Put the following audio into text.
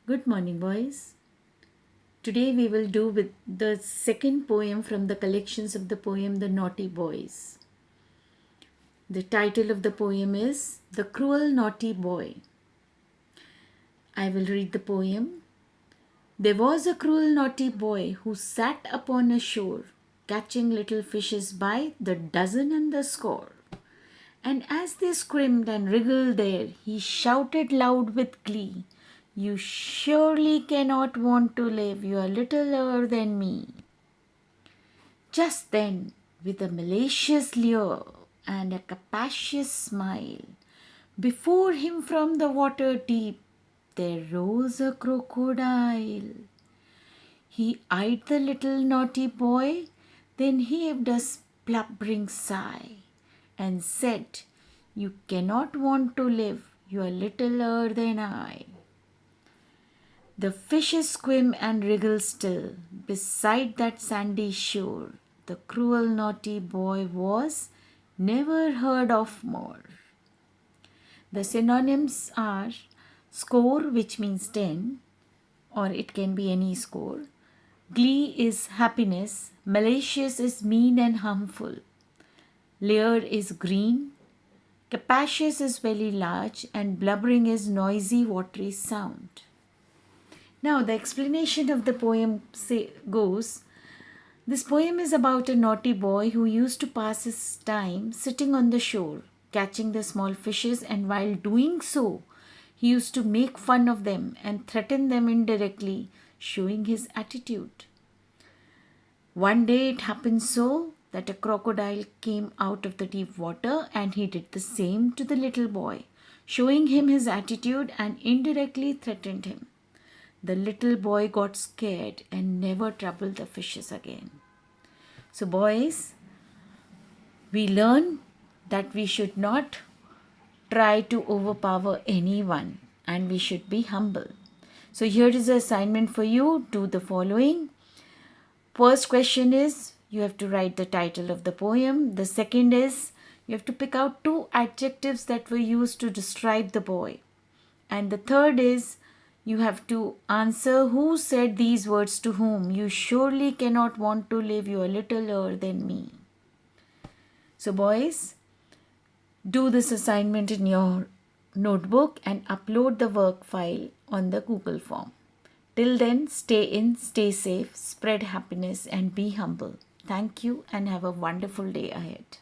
Good morning, boys. Today we will do with the second poem from the collections of the poem The Naughty Boys. The title of the poem is The Cruel Naughty Boy. I will read the poem. There was a cruel naughty boy who sat upon a shore, catching little fishes by the dozen and the score. And as they screamed and wriggled there, he shouted loud with glee, "You surely cannot want to live, you are littler than me." Just then, with a malicious leer and a capacious smile, before him from the water deep there rose a crocodile. He eyed the little naughty boy, then heaved a blubbering sigh, and said, "You cannot want to live, you are littler than I." The fishes swim and wriggle still beside that sandy shore. The cruel naughty boy was never heard of more. The synonyms are score, which means 10, or it can be any score. Glee is happiness. Malicious is mean and harmful. Leer is green. Capacious is very large, and blubbering is noisy, watery sound. Now, the explanation of the poem goes, this poem is about a naughty boy who used to pass his time sitting on the shore, catching the small fishes, and while doing so, he used to make fun of them and threaten them indirectly, showing his attitude. One day it happened so that a crocodile came out of the deep water, and he did the same to the little boy, showing him his attitude and indirectly threatened him. The little boy got scared and never troubled the fishes again. So, boys, we learn that we should not try to overpower anyone and we should be humble. So, here is the assignment for you. Do the following. First question is you have to write the title of the poem. The second is you have to pick out 2 adjectives that were used to describe the boy. And the third is you have to answer who said these words to whom. You surely cannot want to live, you are littler than me. So, boys, do this assignment in your notebook and upload the work file on the Google form. Till then, stay in, stay safe, spread happiness, and be humble. Thank you and have a wonderful day ahead.